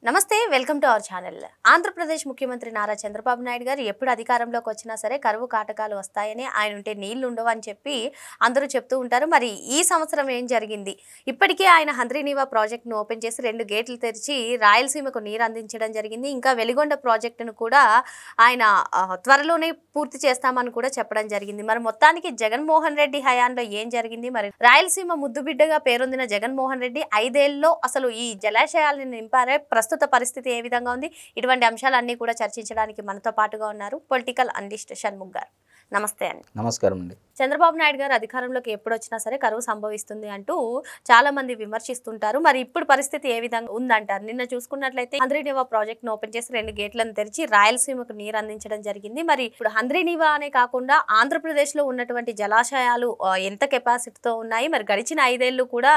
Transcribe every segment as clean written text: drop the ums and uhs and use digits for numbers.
నమస్తే welcome to our channel. Andhra Pradesh ముఖ్యమంత్రి నారా చంద్రబాబు నాయుడు గారు ఎప్పుడు అధికారంలోకి వచ్చినా సరే కరువు కాటకాలు వస్తాయని, ఆయన ఉంటే నీళ్లు ఉండవు అని చెప్పి అందరూ చెప్తూ ఉంటారు. మరి ఈ సంవత్సరం ఏం జరిగింది? ఇప్పటికే ఆయన హంద్రీనీవా ప్రాజెక్టును ఓపెన్ చేసి 2 గేట్లు తెరిచి రాయలసీమకు నీరు అందించడం జరిగింది. ఇంకా వెలిగొండ ప్రాజెక్టును కూడా ఆయన త్వరలోనే పూర్తి చేస్తామని కూడా చెప్పడం జరిగింది. మరి మొత్తానికి జగన్మోహన్ రెడ్డి హయాంలో ఏం జరిగింది? మరి రాయలసీమ ముద్దుబిడ్డగా పేరొందిన జగన్మోహన్ రెడ్డి 5 ఏళ్లలో అసలు ఈ జలాశయాలను నింపారే? ప్రస్తుత పరిస్థితి ఏ విధంగా ఉంది? ఇటువంటి అంశాలన్నీ కూడా చర్చించడానికి మనతో పాటుగా ఉన్నారు పొలిటికల్ అనలిస్ట్ షణ్ముఖ్ గారు. నమస్తే అండి. నమస్కారం అండి. చంద్రబాబు నాయుడు గారు అధికారంలోకి ఎప్పుడు వచ్చినా సరే కరువు సంభవిస్తుంది అంటూ చాలా మంది విమర్శిస్తుంటారు. మరి ఇప్పుడు పరిస్థితి ఏ విధంగా ఉందంటారు? నిన్న చూసుకున్నట్లయితే హంద్రీనీవా ప్రాజెక్ట్ను ఓపెన్ చేసి 2 గేట్లను తెరిచి రాయలసీమకు నీరు అందించడం జరిగింది. మరి ఇప్పుడు హంద్రీనీవా అనే కాకుండా ఆంధ్రప్రదేశ్లో ఉన్నటువంటి జలాశయాలు ఎంత కెపాసిటీతో ఉన్నాయి? మరి గడిచిన 5 ఏళ్లు కూడా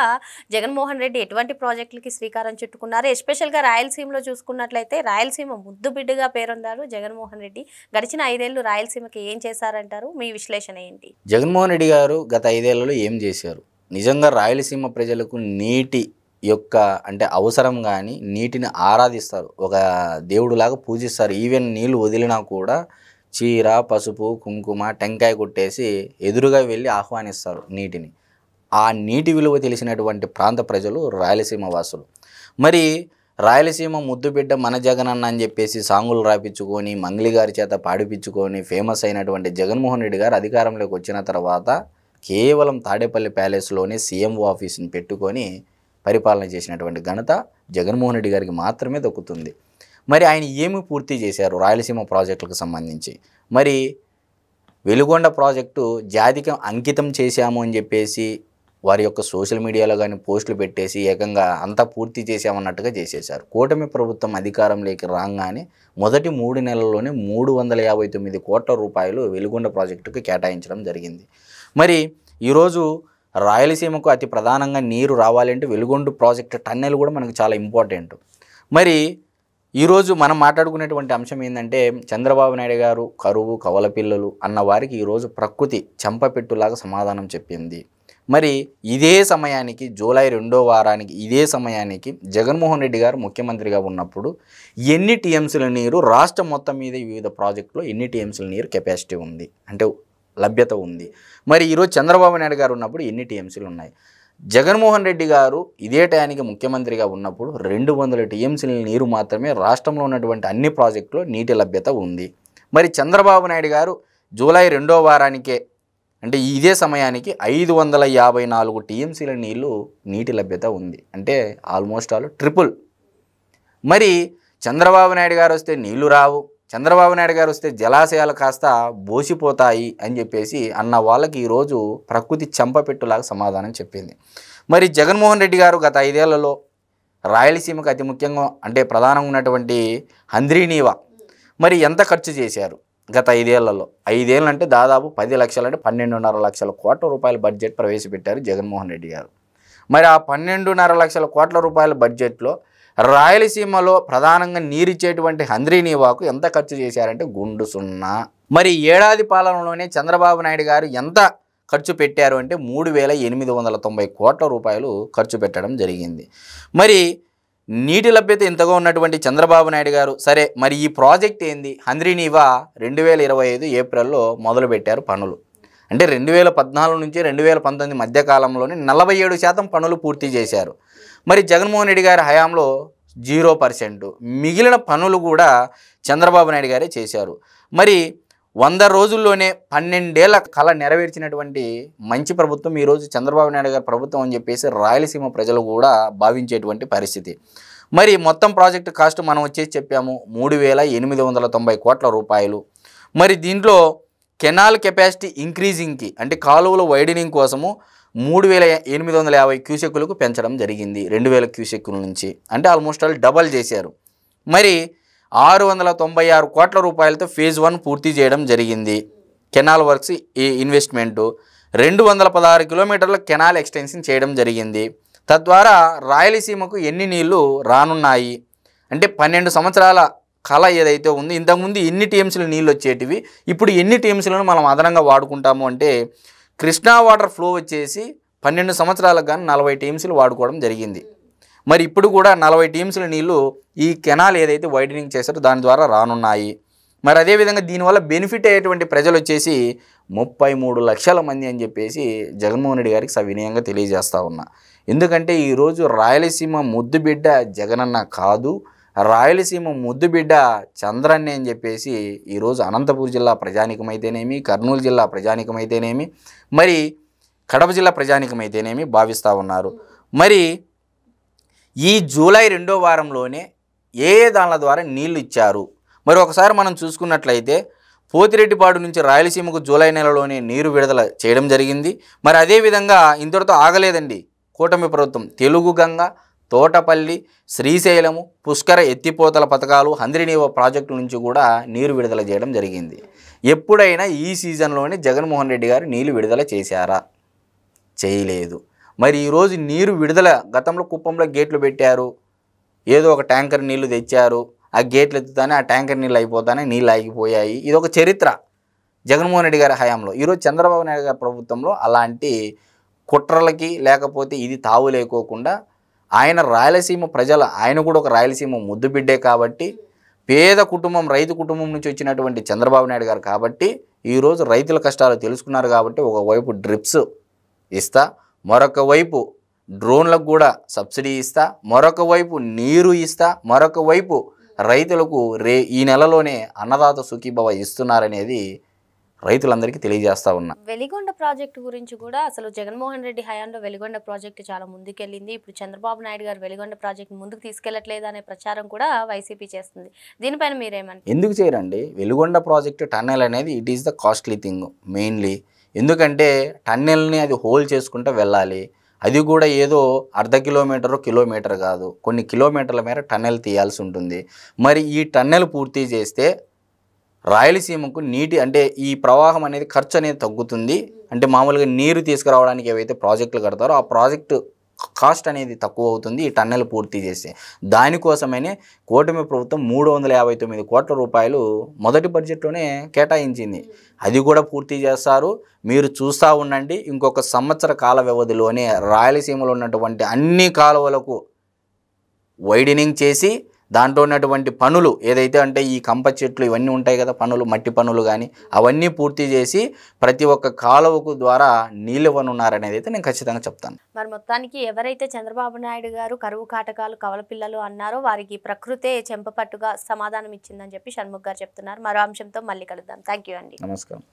జగన్మోహన్ రెడ్డి ఎటువంటి ప్రాజెక్టులకి శ్రీకారం చుట్టుకున్నారు? ఎస్పెషల్గా రాయలసీమలో చూసుకున్నట్లయితే రాయలసీమ ముద్దు బిడ్డగా పేరొందారు జగన్మోహన్ రెడ్డి. గడిచిన 5 ఏళ్లు రాయలసీమకి ఏం చేశారంటారు? మీ విశ్లేషణ ఏంటి? జగన్మోహన్ రెడ్డి గారు గత 5 ఏళ్లలో ఏం చేశారు? నిజంగా రాయలసీమ ప్రజలకు నీటి యొక్క అంటే అవసరం కానీ నీటిని ఆరాధిస్తారు, ఒక దేవుడులాగా పూజిస్తారు. ఈవెన్ నీళ్లు వదిలినా కూడా చీర, పసుపు, కుంకుమ, టెంకాయ కొట్టేసి ఎదురుగా వెళ్ళి ఆహ్వానిస్తారు నీటిని. ఆ నీటి విలువ తెలిసినటువంటి ప్రాంత ప్రజలు రాయలసీమ వాసులు. మరి రాయలసీమ ముద్దుబిడ్డ మన జగనన్న అని చెప్పేసి సాంగులు రాపించుకొని మంగళి గారి చేత పాడిపించుకొని ఫేమస్ అయినటువంటి జగన్మోహన్ రెడ్డి గారు అధికారంలోకి వచ్చిన తర్వాత కేవలం తాడేపల్లి ప్యాలెస్లోనే సీఎంఓ ఆఫీస్ని పెట్టుకొని పరిపాలన చేసినటువంటి ఘనత జగన్మోహన్ రెడ్డి గారికి మాత్రమే దక్కుతుంది. మరి ఆయన ఏమి పూర్తి చేశారు రాయలసీమ ప్రాజెక్టులకు సంబంధించి? మరి వెలుగొండ ప్రాజెక్టు జాతికి అంకితం చేశాము అని చెప్పేసి వారి యొక్క సోషల్ మీడియాలో కానీ పోస్టులు పెట్టేసి ఏకంగా అంతా పూర్తి చేసామన్నట్టుగా చేసేశారు. కూటమి ప్రభుత్వం అధికారంలోకి రాగానే మొదటి 3 నెలల్లోనే 359 కోట్ల రూపాయలు వెలుగొండ ప్రాజెక్టుకు కేటాయించడం జరిగింది. మరి ఈరోజు రాయలసీమకు అతి ప్రధానంగా నీరు రావాలంటే వెలుగొండ ప్రాజెక్టు టన్నెల్ కూడా మనకు చాలా ఇంపార్టెంట్. మరి ఈరోజు మనం మాట్లాడుకునేటువంటి అంశం ఏంటంటే చంద్రబాబు నాయుడు గారు కరువు, కవల పిల్లలు అన్న వారికి ఈరోజు ప్రకృతి చెంపపెట్టులాగా సమాధానం చెప్పింది. మరి ఇదే సమయానికి జూలై 2వ వారానికి ఇదే సమయానికి జగన్మోహన్ రెడ్డి గారు ముఖ్యమంత్రిగా ఉన్నప్పుడు ఎన్ని టీఎంసీల నీరు రాష్ట్రం మొత్తం మీద వివిధ ప్రాజెక్టులో ఎన్ని టీఎంసీల నీరు కెపాసిటీ ఉంది అంటే లభ్యత ఉంది? మరి ఈరోజు చంద్రబాబు నాయుడు గారు ఉన్నప్పుడు ఎన్ని టీఎంసీలు ఉన్నాయి? జగన్మోహన్ రెడ్డి గారు ఇదే టయానికి ముఖ్యమంత్రిగా ఉన్నప్పుడు 200 టీఎంసీల నీరు మాత్రమే రాష్ట్రంలో ఉన్నటువంటి అన్ని ప్రాజెక్టులో నీటి లభ్యత ఉంది. మరి చంద్రబాబు నాయుడు గారు జూలై 2వ వారానికే అంటే ఇదే సమయానికి 554 టీఎంసీల నీటి లభ్యత ఉంది. అంటే ఆల్మోస్ట్ ఆల్ ట్రిపుల్. మరి చంద్రబాబు నాయుడు గారు వస్తే నీళ్లు రావు, చంద్రబాబు నాయుడు గారు వస్తే జలాశయాలు కాస్త బోసిపోతాయి అని చెప్పేసి అన్న వాళ్ళకి ఈరోజు ప్రకృతి చెంపపెట్టులాగా సమాధానం చెప్పింది. మరి జగన్మోహన్ రెడ్డి గారు గత 5 ఏళ్లలో రాయలసీమకు అతి ముఖ్యంగా అంటే ప్రధానంగా ఉన్నటువంటి హంద్రీనీవా మరి ఎంత ఖర్చు చేశారు గత 5 ఏళ్లలో? 5 ఏళ్ళు అంటే దాదాపు 10 లక్షలు అంటే 12.5 లక్షల కోట్ల రూపాయల బడ్జెట్ ప్రవేశపెట్టారు జగన్మోహన్ రెడ్డి గారు. మరి ఆ 12.5 లక్షల కోట్ల రూపాయల బడ్జెట్లో రాయలసీమలో ప్రధానంగా నీరిచ్చేటువంటి హంద్రీనీవాకు ఎంత ఖర్చు చేశారంటే గుండు సున్నా. మరి ఏడాది పాలనలోనే చంద్రబాబు నాయుడు గారు ఎంత ఖర్చు పెట్టారు అంటే 3,890 కోట్ల రూపాయలు ఖర్చు పెట్టడం జరిగింది. మరి నీటి లభ్యత ఇంతగా ఉన్నటువంటి చంద్రబాబు నాయుడు గారు సరే మరి ఈ ప్రాజెక్ట్ ఏంది? హంద్రీనీవా 2025 ఏప్రిల్లో మొదలుపెట్టారు పనులు. అంటే 2014 నుంచి 2019 మధ్యకాలంలోనే 47% పనులు పూర్తి చేశారు. మరి జగన్మోహన్ రెడ్డి గారి హయాంలో 0%. మిగిలిన పనులు కూడా చంద్రబాబు నాయుడు గారే చేశారు. మరి 100 రోజుల్లోనే 12 ఏళ్ల కళ నెరవేర్చినటువంటి మంచి ప్రభుత్వం ఈరోజు చంద్రబాబు నాయుడు గారి ప్రభుత్వం అని చెప్పేసి రాయలసీమ ప్రజలు కూడా భావించేటువంటి పరిస్థితి. మరి మొత్తం ప్రాజెక్టు కాస్ట్ మనం వచ్చేసి చెప్పాము 3,890 కోట్ల రూపాయలు. మరి దీంట్లో కెనాల్ కెపాసిటీ ఇంక్రీజింగ్కి అంటే కాలువల వైడనింగ్ కోసము 3,850 క్యూసెక్కులకు పెంచడం జరిగింది 2,000 క్యూసెక్కుల నుంచి. అంటే ఆల్మోస్ట్ ఆల్ డబల్ చేశారు. మరి 696 కోట్ల రూపాయలతో ఫేజ్ 1 పూర్తి చేయడం జరిగింది. కెనాల్ వర్క్స్ ఈ ఇన్వెస్ట్మెంటు 216 కిలోమీటర్ల కెనాల్ ఎక్స్టెన్షన్ చేయడం జరిగింది. తద్వారా రాయలసీమకు ఎన్ని నీళ్లు రానున్నాయి అంటే 12 సంవత్సరాల కళ ఏదైతే ఉంది, ఇంతకుముందు ఎన్ని టీఎంసీలు నీళ్ళు వచ్చేటివి, ఇప్పుడు ఎన్ని టీఎంసీలను మనం అదనంగా వాడుకుంటాము అంటే కృష్ణా వాటర్ ఫ్లో వచ్చేసి 12 సంవత్సరాలకు కానీ 40 టీఎంసీలు వాడుకోవడం జరిగింది. మరి ఇప్పుడు కూడా 40 టీమ్స్ల నీళ్లు ఈ కెనాల్ ఏదైతే వైడనింగ్ చేశారో దాని ద్వారా రానున్నాయి. మరి అదేవిధంగా దీనివల్ల బెనిఫిట్ అయ్యేటువంటి ప్రజలు వచ్చేసి 33 లక్షల మంది అని చెప్పేసి జగన్మోహన్ రెడ్డి గారికి సవినయంగా తెలియజేస్తా ఉన్నా. ఎందుకంటే ఈరోజు రాయలసీమ ముద్దుబిడ్డ జగనన్న కాదు, రాయలసీమ ముద్దుబిడ్డ చంద్రన్నే అని చెప్పేసి ఈరోజు అనంతపురం జిల్లా ప్రజానికమైతేనేమి, కర్నూలు జిల్లా ప్రజానికమైతేనేమి, మరి కడప జిల్లా ప్రజానికమైతేనేమి భావిస్తూ ఉన్నారు. మరి ఈ జూలై 2వ వారంలోనే ఏ దానిల ద్వారా నీళ్లు ఇచ్చారు? మరి ఒకసారి మనం చూసుకున్నట్లయితే పోతిరెడ్డిపాడు నుంచి రాయలసీమకు జూలై నెలలోనే నీరు విడుదల చేయడం జరిగింది. మరి అదేవిధంగా ఇంతటితో ఆగలేదండి. కూటమి ప్రభుత్వం తెలుగు గంగ, తోటపల్లి, శ్రీశైలము, పుష్కర ఎత్తిపోతల పథకాలు, హంద్రినీవ ప్రాజెక్టుల నుంచి కూడా నీరు విడుదల చేయడం జరిగింది. ఎప్పుడైనా ఈ సీజన్లోనే జగన్మోహన్ రెడ్డి గారు నీళ్లు విడుదల చేశారా? చేయలేదు. మరి ఈరోజు నీరు విడుదల గతంలో కుప్పంలో గేట్లు పెట్టారు, ఏదో ఒక ట్యాంకర్ నీళ్లు తెచ్చారు, ఆ గేట్లు ఎత్తుతానే ఆ ట్యాంకర్ నీళ్ళు అయిపోతానే నీళ్ళు ఆగిపోయాయి. ఇది ఒక చరిత్ర జగన్మోహన్ రెడ్డి గారి హయాంలో. ఈరోజు చంద్రబాబు నాయుడు గారి ప్రభుత్వంలో అలాంటి కుట్రలకి లేకపోతే ఇది తావు లేకోకుండా ఆయన రాయలసీమ ఆయన కూడా ఒక రాయలసీమ ముద్దుబిడ్డే కాబట్టి, పేద కుటుంబం రైతు కుటుంబం నుంచి వచ్చినటువంటి చంద్రబాబు నాయుడు గారు కాబట్టి ఈరోజు రైతుల కష్టాలు తెలుసుకున్నారు కాబట్టి ఒకవైపు డ్రిప్స్ ఇస్తా, మరొక వైపు డ్రోన్లకు కూడా సబ్సిడీ ఇస్తా, మరొక వైపు నీరు ఇస్తా, మరొక వైపు రైతులకు ఈ నెలలోనే అన్నదాత సుఖీభవ ఇస్తున్నారనేది రైతులందరికీ తెలియజేస్తా ఉన్నా. వెలిగొండ ప్రాజెక్టు గురించి కూడా అసలు జగన్మోహన్ రెడ్డి హయాంలో వెలిగొండ ప్రాజెక్టు చాలా ముందుకెళ్ళింది. ఇప్పుడు చంద్రబాబు నాయుడు గారు వెలిగొండ ప్రాజెక్టు ముందుకు తీసుకెళ్లట్లేదు అనే ప్రచారం కూడా వైసీపీ చేస్తుంది. దీనిపైన మీరేమంటారు? ఎందుకు చేయరండి? వెలిగొండ ప్రాజెక్టు టన్నెల్ అనేది it is the costly thing mainly. ఎందుకంటే టన్నెల్ని అది హోల్ చేసుకుంటూ వెళ్ళాలి. అది కూడా ఏదో అర్ధ కిలోమీటర్ కాదు, కొన్ని కిలోమీటర్ల మేర టన్నెల్ తీయాల్సి ఉంటుంది. మరి ఈ టన్నెల్ పూర్తి చేస్తే రాయలసీమకు నీటి అంటే ఈ ప్రవాహం అనేది ఖర్చు అనేది తగ్గుతుంది. అంటే మామూలుగా నీరు తీసుకురావడానికి ఏవైతే ప్రాజెక్టులు కడతారో ఆ ప్రాజెక్టు కాస్ట్ అనేది తక్కువ అవుతుంది ఈ టన్నెల్ పూర్తి చేస్తే. దానికోసమనే కూటమి ప్రభుత్వం 359 కోట్ల రూపాయలు మొదటి బడ్జెట్లోనే కేటాయించింది. అది కూడా పూర్తి చేస్తారు. మీరు చూస్తూ ఉండండి. ఇంకొక సంవత్సర కాల వ్యవధిలోనే రాయలసీమలో ఉన్నటువంటి అన్ని కాలువలకు వైడనింగ్ చేసి దాంట్లో ఉన్నటువంటి పనులు ఏదైతే అంటే ఈ కంప చెట్లు ఇవన్నీ ఉంటాయి కదా, పనులు మట్టి పనులు కానీ అవన్నీ పూర్తి చేసి ప్రతి ఒక్క కాలువకు ద్వారా నీళ్ళు ఇవ్వనున్నారనేది అయితే నేను ఖచ్చితంగా చెప్తాను. మరి మొత్తానికి ఎవరైతే చంద్రబాబు నాయుడు గారు కరువు కాటకాలు కవల పిల్లలు అన్నారో వారికి ప్రకృతే చెంపపట్టుగా సమాధానం ఇచ్చిందని చెప్పి షణ్ముఖ్ గారు చెప్తున్నారు. మరో అంశంతో మళ్ళీ కలుద్దాం. థ్యాంక్ యూ అండి. నమస్కారం.